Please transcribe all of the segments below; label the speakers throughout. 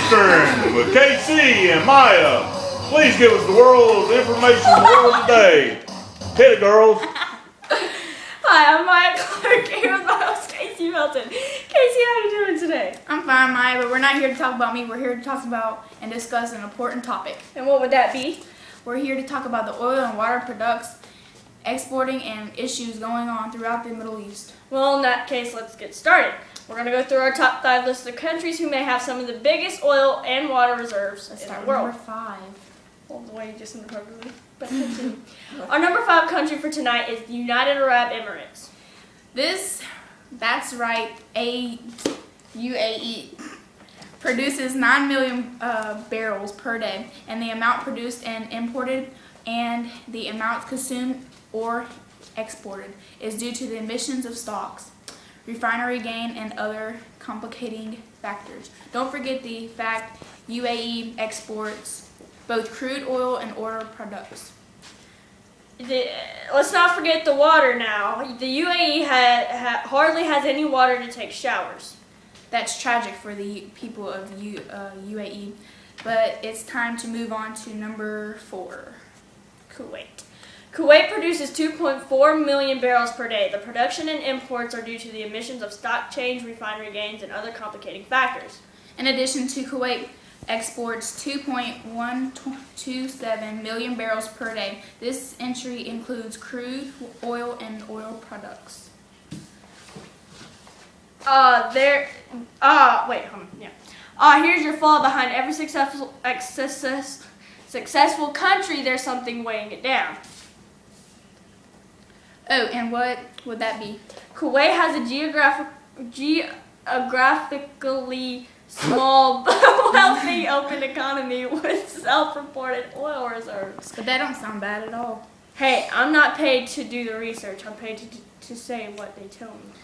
Speaker 1: Eastern with Kasie and Maya. Please give us the world's information in the world today. Hit it, girls.
Speaker 2: Hi, I'm Maya Clark here with my host Kasie Melton. Kasie, how are you doing today?
Speaker 3: I'm fine, Maya, but we're not here to talk about me. We're here to talk about and discuss an important topic.
Speaker 2: And what would that be?
Speaker 3: We're here to talk about the oil and water products, exporting, and issues going on throughout the Middle East.
Speaker 2: Well, in that case, let's get started. We're going to go through our top 5 list of countries who may have some of the biggest oil and water reserves in the world.
Speaker 3: Number 5.
Speaker 2: Well, the way you just interrupted me. But continue. Our number 5 country for tonight is the United Arab Emirates.
Speaker 3: That's right, UAE produces 9 million barrels per day, and the amount produced and imported and the amount consumed or exported is due to the emissions of stocks, refinery gain, and other complicating factors. Don't forget the fact UAE exports both crude oil and oil products.
Speaker 2: Let's not forget the water now. The UAE hardly has any water to take showers.
Speaker 3: That's tragic for the people of UAE, but it's time to move on to number 4.
Speaker 2: Kuwait. Kuwait produces 2.4 million barrels per day. The production and imports are due to the emissions of stock change, refinery gains, and other complicating factors.
Speaker 3: In addition to Kuwait exports 2.127 million barrels per day. This entry includes crude oil and oil products.
Speaker 2: Here's your flaw. Behind every successful country, there's something weighing it down.
Speaker 3: Oh, and what would that be?
Speaker 2: Kuwait has a geographically small, wealthy, open economy with self-reported oil reserves.
Speaker 3: But that don't sound bad at all.
Speaker 2: Hey, I'm not paid to do the research. I'm paid to say what they tell me.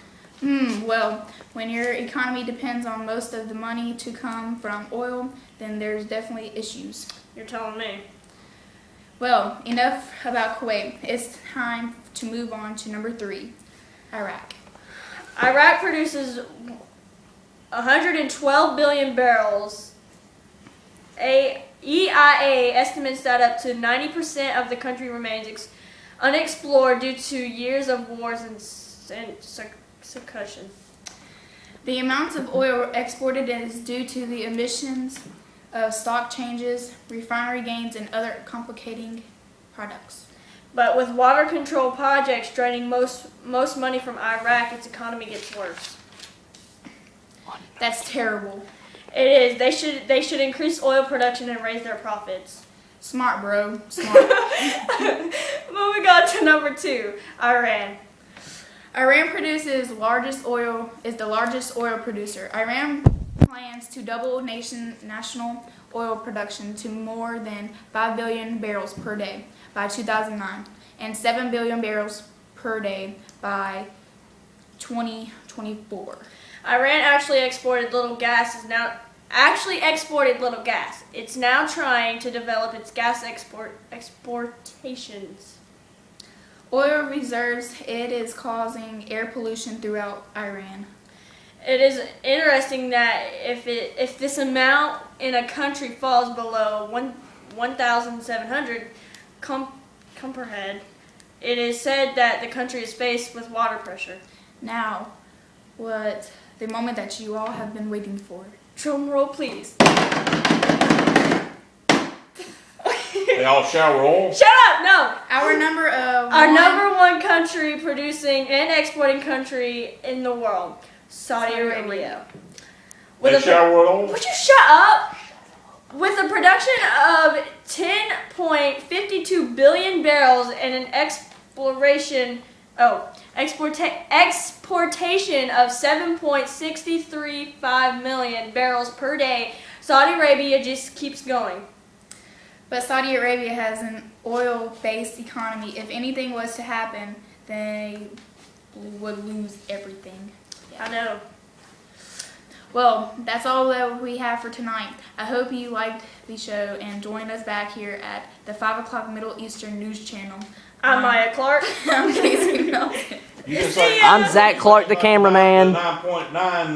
Speaker 3: Well, when your economy depends on most of the money to come from oil, then there's definitely issues.
Speaker 2: You're telling me.
Speaker 3: Well, enough about Kuwait. It's time to move on to number 3, Iraq.
Speaker 2: Iraq produces 112 billion barrels. EIA estimates that up to 90% of the country remains unexplored due to years of wars and succession.
Speaker 3: The amount of oil exported is due to the emissions of stock changes, refinery gains, and other complicating products.
Speaker 2: But with water control projects draining most money from Iraq, its economy gets worse.
Speaker 3: That's terrible.
Speaker 2: It is. They should increase oil production and raise their profits.
Speaker 3: Smart, bro. Smart.
Speaker 2: Moving on to number 2, Iran.
Speaker 3: Iran is the largest oil producer. Iran plans to double national oil production to more than 5 billion barrels per day by 2009 and 7 billion barrels per day by 2024.
Speaker 2: Iran actually exported little gas. It's now trying to develop its gas exportations.
Speaker 3: Oil reserves, it is causing air pollution throughout Iran.
Speaker 2: It is interesting that if this amount in a country falls below 1,700 cum per head, it is said that the country is faced with water pressure.
Speaker 3: Now, the moment that you all have been waiting for.
Speaker 2: Drum roll, please.
Speaker 1: They all shower oil?
Speaker 2: Shut up! No.
Speaker 3: Our number
Speaker 2: 1 country producing and exporting country in the world, Saudi Arabia.
Speaker 1: They shower oil?
Speaker 2: Would you shut up? With a production of 10.52 billion barrels and an exportation of 7.635 million barrels per day, Saudi Arabia just keeps going.
Speaker 3: But Saudi Arabia has an oil-based economy. If anything was to happen, they would lose everything.
Speaker 2: I know.
Speaker 3: Well, that's all that we have for tonight. I hope you liked the show and join us back here at the 5 o'clock Middle Eastern News Channel.
Speaker 2: I'm Maya Clark.
Speaker 3: I'm Kasie Melton.
Speaker 4: I'm Zach Clark, the cameraman.
Speaker 1: 9.9